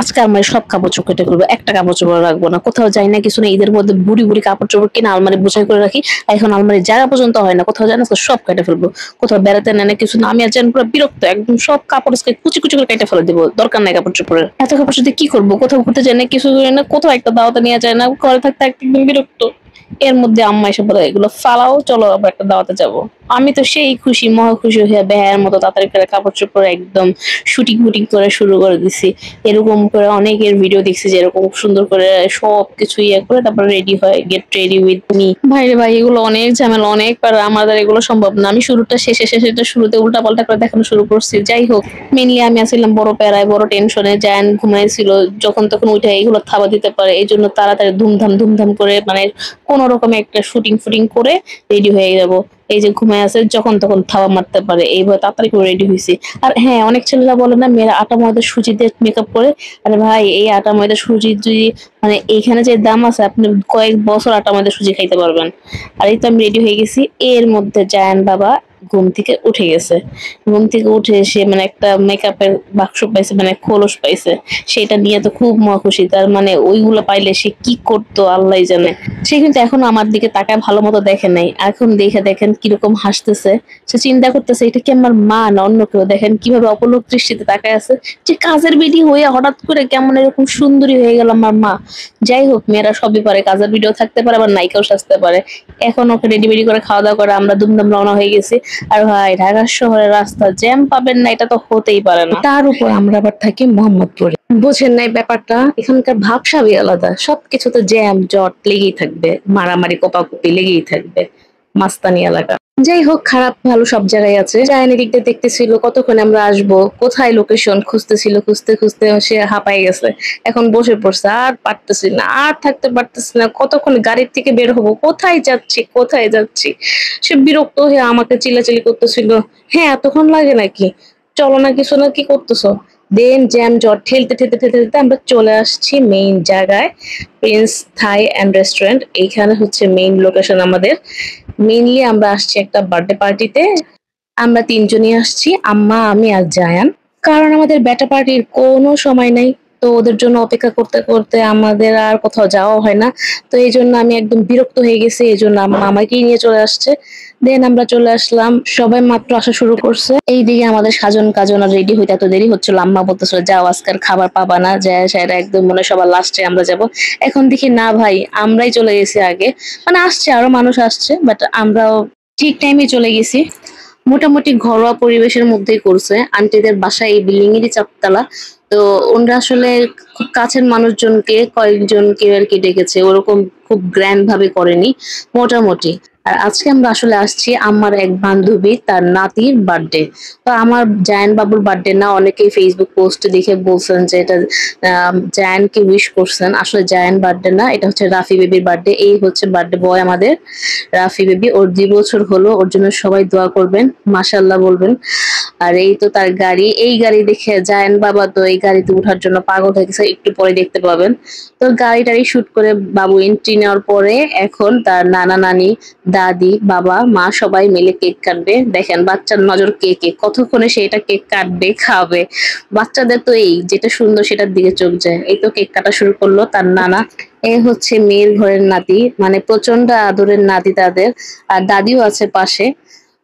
আজকে আমার সব কাপড় চোপড় কেটে ফেলবো, একটা কাপড় চোপড় রাখবো না, কোথাও যাই না কিছু না, ঈদের মধ্যে বুড়ি বুড়ি কাপড় চোপড় কিনে আলমারি বোঝাই করে রাখি। এখন আলমারি জায়গা পর্যন্ত হয় না, কোথাও যায় না, তো সব কেটে ফেলবো। কোথাও বেড়াতে নেয় না কিছু না, আমি আর যেন পুরো বিরক্ত, একদম সব কাপড় আজকে কুচি কুচি করে কেটে ফেলে দিবো, দরকার নাই কাপড় চোপড়ের। এত কাপড় সাথে কি করবো, কোথাও ঘুরতে যায় না কিছু যায় না, কোথাও একটা দাওয়াতে নিয়ে যায় না, ঘরে থাকতে একদম বিরক্ত। এর মধ্যে আম্মা এসে বলে এগুলো ফালাও, চলো আবার একটা দাওয়াতে যাবো। আমি তো সেই খুশি, মহা খুশি হয়ে বেহার মতো তাড়াতাড়ি করে কাপড় চোপড় একদম শুটিং ফুটিং করে শুরু করে দিছি। এরকম করে অনেকের ভিডিও দেখছি যে এরকম সুন্দর করে সবকিছু ইয়ে করে তারপর রেডি হয়, গেট রেডি উইথ মি। ভাইরে ভাই, এগুলো অনেক ঝামেলা, অনেক পারা, আমাদের এগুলো সম্ভব না। আমি শুরুটা শেষেটা শুরুতে উল্টা পাল্টা করে দেখানো শুরু করছি। যাই হোক, মেনলি আমি আসছিলাম বড় প্যারায়, বড় টেনশনে। জায়ান ঘুমাইছিল, যখন তখন উঠে এগুলো থাবা দিতে পারে, এই জন্য তাড়াতাড়ি ধুমধাম ধুমধাম করে মানে কোন রকমে একটা শুটিং ফুটিং করে রেডি হয়ে যাব। এই যে ঘুমায় আছে, যখন তখন থাবা মারতে পারে, এইভাবে তাড়াতাড়ি করে রেডি হয়েছি। আর হ্যাঁ, অনেক ছেলেরা বলে না মেয়েরা আটা ময়দা সুজি দিয়ে মেকআপ করে। আরে ভাই, এই আটা ময়দা সুজি যদি মানে এইখানে যে দাম আছে, আপনি কয়েক বছর আটা ময়দা সুজি খাইতে পারবেন। আর এই তো আমি রেডি হয়ে গেছি। এর মধ্যে জায়ান বাবা ঘুম থেকে উঠে গেছে। ঘুম থেকে উঠে এসে মানে একটা মেকআপের বাক্স পাইছে, মানে খোলস পাইছে। সেটা নিয়ে তো খুব মহা খুশি। তার মানে ওইগুলো পাইলে সে কি করতো আল্লাহ জানে। সে কিন্তু এখনো আমার দিকে তাকায় ভালো মতো দেখে নাই, এখন দেখে দেখেন কিরকম হাসতেছে। সে চিন্তা করতেছে এটা কি আমার মা না অন্য কেউ। দেখেন কিভাবে অপলক দৃষ্টিতে তাকায় আছে, যে কাজের বেটি হয়ে হঠাৎ করে কেমন এরকম সুন্দরী হয়ে গেল আমার মা। যাই হোক, মেয়েরা সবই পারে, কাজের ভিডিও থাকতে পারে, আবার নায়িকাও সাজতে পারে। এখন ওকে রেডি বেডি করে খাওয়া দাওয়া করে আমরা দুমদাম রওনা হয়ে গেছি। আর ভাই, ঢাকা শহরের রাস্তা জ্যাম পাবেন না এটা তো হতেই পারে না। তার উপর আমরা আবার থাকি মোহাম্মদপুরে, বুঝেন নাই ব্যাপারটা, এখানকার ভাবসাবই আলাদা। সবকিছুতে জ্যাম জট লেগেই থাকবে, মারামারি কোপাকুপি লেগেই থাকবে, মাস্তানি এলাকা। যাই হোক, খারাপ ভালো সব জায়গায় আছে। জায়ান এদিকটা দেখতেছিল কতক্ষণ আমরা আসবো, কোথায় লোকেশন খুঁজতেছিল, খুঁজতে খুঁজতে সে হাঁপাই গেছে। এখন বসে পড়ছে, আর পারতেছি না, আর থাকতে পারতেছি না। কতক্ষণ গাড়ির থেকে বের হবো, কোথায় যাচ্ছি কোথায় যাচ্ছি। সে বিরক্ত হয়ে আমাকে চিল্লাচিল্লি করতেছিল, হ্যাঁ এতক্ষণ লাগে নাকি, চলো না কিছু না, কি করতেছো। দেন জ্যাম জট ঠেলতে ঠেলতে ঠেলতে ঠেলতে আমরা চলে আসছি মেইন জায়গায়, প্রিন্স থাই অ্যান্ড রেস্টুরেন্ট। এইখানে হচ্ছে মেইন লোকেশন আমাদের। মেইনলি আমরা আসছি একটা বার্থডে পার্টিতে। আমরা তিনজনই আসছি, আম্মা আমি আর জায়ান। কারণ আমাদের ব্যাটা পার্টির কোনো সময় নাই। তো ওদের জন্য অপেক্ষা করতে করতে আমাদের আর কোথাও যাওয়া হয় না। তো এই জন্য আমি একদম বিরক্ত হয়ে গেছি, এই জন্য আম্মা আমাকেই নিয়ে চলে আসছে। দেন আমরা চলে আসলাম, সবাই মাত্র আসা শুরু করছে। এইদিকে আমাদের সাজন কাজন আর রেডি হইতে এত দেরি হচ্ছিল, আম্মা বলতেছিল যাও আজকের খাবার পাবা না, যায় সেটা একদম মনে হয় সবার লাস্টে আমরা যাব। এখন দেখি না ভাই, আমরাই চলে গেছি আগে। মানে আসছে আরো মানুষ আসছে, বাট আমরাও ঠিক টাইমে চলে গেছি। মোটামুটি ঘরোয়া পরিবেশের মধ্যেই করছে। আন্টিদের বাসা এই বিল্ডিং এরই 4 তলা। তো ওনারা আসলে খুব কাছের মানুষজনকে কয়েকজনকে আর কি ডেকেছে, ওরকম খুব গ্র্যান্ড ভাবে করেনি, মোটামুটি। আর আজকে আমরা আসলে আসছি আমার এক বান্ধবী তার নাতির বার্থডে। তো আমার জায়ান বাবুর বার্থডে না, অনেকেই ফেসবুক পোস্ট দেখে বলছেন যে এটা জায়ানকে উইশ করছেন। আসলে জায়ান বার্থডে না, এটা হচ্ছে রাফি বেবির বার্থডে। এই হচ্ছে বার্থডে বয় আমাদের রাফি বেবি, ওর 2 বছর হলো। ওর জন্য সবাই দোয়া করবেন, মাশাআল্লাহ বলবেন। আর এই তো তার গাড়ি, এই গাড়ি দেখে জায়ান বাবা তো এই গাড়িতে ওঠার জন্য পাগল হয়ে গেছে, একটু পরে দেখতে পাবেন। তো গাড়িটারি শুট করে বাবু এন্ট্রি নেওয়ার পরে এখন তার নানা নানি দাদি বাবা মা সবাই মিলে কেক কাটবে। দেখেন বাচ্চার নজর কেকে, কতক্ষণে সেটা কেক কাটবে খাবে। বাচ্চাদের তো এই যেটা সুন্দর সেটার দিকে চোখ যায়। এই তো কেক কাটা শুরু করলো তার নানা। এ হচ্ছে মেয়ের ঘরের নাতি, মানে প্রচন্ড আদরের নাতি তাদের। আর দাদিও আছে পাশে।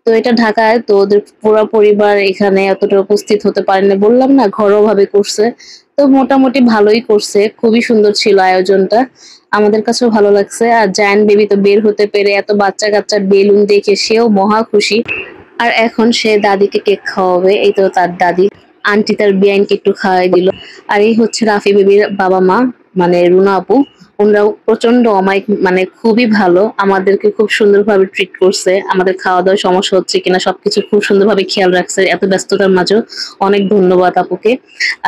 তো এটা ঢাকায়, তো ওদের পুরো পরিবার এখানে এতটা উপস্থিত হতে পারেনি, বললাম না ঘরোয়া ভাবে করছে। তো মোটামুটি ভালোই করছে, খুবই সুন্দর ছিল আয়োজনটা, আমাদের কাছেও ভালো লাগছে। আর জায়ান বেবি তো বের হতে পেরে, এত বাচ্চা কাচ্চার বেলুন দেখে সেও মহা খুশি। আর এখন সে দাদিকে কেক খাওয়াবে, এই তো তার দাদি। আন্টি তার বিয়াইনকে একটু খাওয়াই দিল। আর এই হচ্ছে রাফি বেবির বাবা মা, মানে রুনা আপু। ওনারাও প্রচন্ড অমায়িক, মানে খুবই ভালো, আমাদেরকে খুব সুন্দরভাবে ট্রিট করছে। আমাদের খাওয়া দাওয়ার সমস্যা হচ্ছে কিনা সবকিছু খুব সুন্দরভাবে খেয়াল রাখছে এত ব্যস্ততার মাঝেও। অনেক ধন্যবাদ আপুকে।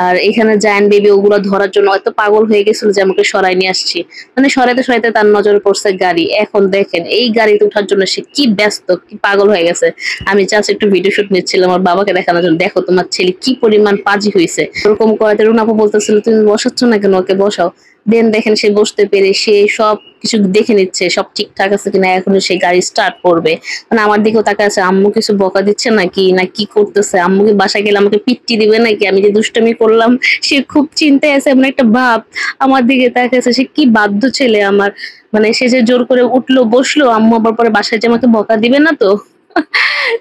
আর এখানে জায়ান বেবি ওগুলো ধরার জন্য এত পাগল হয়ে গেছিল যে আমাকে সরাই নিয়ে আসছি। মানে সরাইতে সরাইতে তার নজরে পড়ছে গাড়ি। এখন দেখেন এই গাড়িতে ওঠার জন্য সে কি ব্যস্ত, কি পাগল হয়ে গেছে। আমি জাস্ট একটু ভিডিও শুট নিচ্ছিলাম আমার বাবাকে দেখানোর জন্য, দেখো তোমার ছেলে কি পরিমাণ পাজি হয়েছে। ওরকম করাতে রুনা আপু বলতেছিল তুমি বসাচ্ছ না কেন, ওকে বসাও। দেন দেখেন সে বসতে পেরে সে সব কিছু দেখে নিচ্ছে সব ঠিকঠাক আছে কিনা, এখন সে গাড়ি স্টার্ট করবে। মানে আমার দিকেও তাকায় আছে, আম্মু কিছু বকা দিচ্ছে নাকি, না কি করতেছে, আম্মুকে বাসায় গেলে আমাকে পিট্টি দিবে নাকি আমি যে দুষ্টামি করলাম। সে খুব চিন্তায় আছে, এমন একটা ভাব আমার দিকে তাকায় আছে। সে কি বাধ্য ছেলে আমার, মানে সে যে জোর করে উঠলো বসলো, আম্মু আবার পরে বাসায় যে আমাকে বকা দিবে না তো।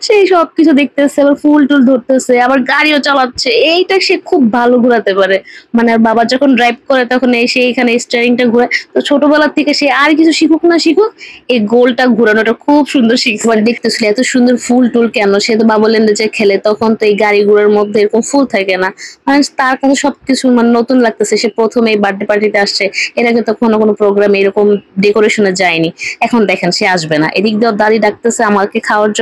সেই সবকিছু দেখতেছে, আবার ফুল টুল ধরতেছে, আবার গাড়িও চালাচ্ছে। এইটা সে খুব ভালো ঘোরাতে পারে। মানে আর বাবা যখন ড্রাইভ করে তখন এসে এখানে স্টিয়ারিংটা ঘোরায়। তো ছোটবেলা থেকে সে আর কিছু শিখুক না শিখুক, এই গোলটা ঘোরানোটা খুব সুন্দর শিখছে। আবার দেখতেছিল এত সুন্দর ফুল টুল কেন, সে তো বাবুল্যান্ডে যে খেলে তখন তো এই গাড়িগুলোর মধ্যে এরকম ফুল থাকে না। মানে তার কাছে সবকিছু মানে নতুন লাগতেছে। সে প্রথম এই বার্থডে পার্টিতে আসছে, এর আগে তো কোনো প্রোগ্রামে এরকম ডেকোরেশনে যায়নি। এখন দেখেন সে আসবে না, এদিক দিয়ে ওর দাদি ডাকতেছে আমাকে খাওয়ার জন্য,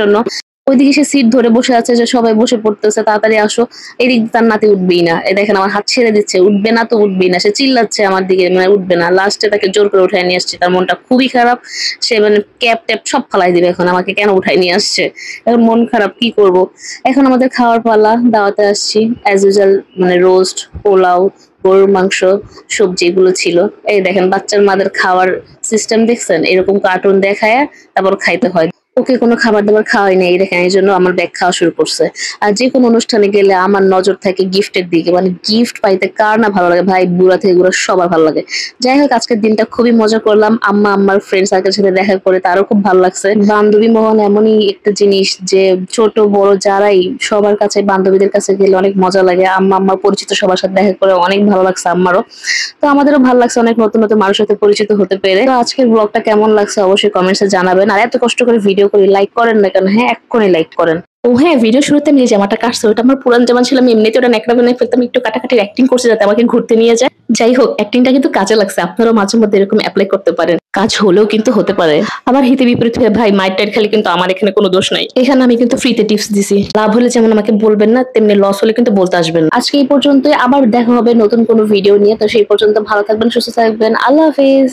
ওইদিকে সে সিট ধরে বসে আছে যে সবাই বসে পড়তেছে তাড়াতাড়ি আসো। এদিক দিয়ে তার নাতি উঠবেই না, এই দেখেন আমার হাত ছেড়ে দিচ্ছে, উঠবে না তো উঠবেই না, সে চিল্লাচ্ছে আমার দিকে, মানে উঠবে না। লাস্টে তাকে জোর করে উঠায় নিয়ে আসছে, তার মনটা খুবই খারাপ। সে মানে ক্যাপ ট্যাপ সব ফালাই দিবে এখন, আমাকে কেন উঠায় নিয়ে আসছে। এখন মন খারাপ, কি করব। এখন আমাদের খাওয়ার পালা, দাওয়াতে আসছি অ্যাজ ইউজুয়াল, মানে রোস্ট, পোলাও, গরুর মাংস, সবজি এগুলো ছিল। এই দেখেন বাচ্চার মাদের খাওয়ার সিস্টেম দেখছেন, এরকম কার্টুন দেখায় তারপর খাইতে হয়। ওকে কোনো খাবার দাবার খাওয়াই নাই, দেখেন এই জন্য আমার ব্যাগ খাওয়া শুরু করছে। আর যে কোনো অনুষ্ঠানে গেলে আমার নজর থাকে গিফটের দিকে, মানে গিফট পাইতে কার না ভালো লাগে ভাই, বুড়া থেকে বুড়া সবার ভালো লাগে। যাই হোক আজকের দিনটা খুবই মজা করলাম, আম্মা আম্মার ফ্রেন্ড সার্কেলের সাথে দেখা করে তারও খুব ভালো লাগছে। বান্ধবী মহল এমনই একটা জিনিস যে ছোট বড় যারাই, সবার কাছে বান্ধবীদের কাছে গেলে অনেক মজা লাগে। আম্মা আম্মার পরিচিত সবার সাথে দেখা করে অনেক ভালো লাগছে আমারও। তো আমাদেরও ভালো লাগছে অনেক নতুন নতুন মানুষের সাথে পরিচিত হতে পেরে। তো আজকের ব্লগটা কেমন লাগছে অবশ্যই কমেন্টসে জানাবেন। আর এত কষ্ট করে ভিডিও করি, লাইক করেন না কেন? হ্যাঁ এক্ষুনি লাইক করেন। ও হ্যাঁ, ভিডিও শুরুতে আমি যে জামাটা কাটছি ওটা আমার পুরান জামা ছিল, আমি এমনিতে ওটা ন্যাকড়া বানিয়ে ফেলতাম, একটু কাটাকাটির অ্যাক্টিং করছি যাতে আমাকে ঘুরতে নিয়ে যায়। যাই হোক অ্যাক্টিংটা কিন্তু কাজে লাগছে, আপনারাও মাঝে মধ্যে এরকম অ্যাপ্লাই করতে পারেন, কাজ হলেও কিন্তু হতে পারে। আবার হিতে বিপরীত হয়ে ভাই মাইট টাইট খালি কিন্তু আমার এখানে কোনো দোষ নাই, এখানে আমি কিন্তু ফ্রিতে টিপস দিছি। লাভ হলে যেমন আমাকে বলবেন না, তেমনি লস হলে কিন্তু বলতে আসবেন না। আজকে এই পর্যন্তই, আবার দেখা হবে নতুন কোনো ভিডিও নিয়ে। তো সেই পর্যন্ত ভালো থাকবেন, সুস্থ থাকবেন, আল্লাহ হাফেজ।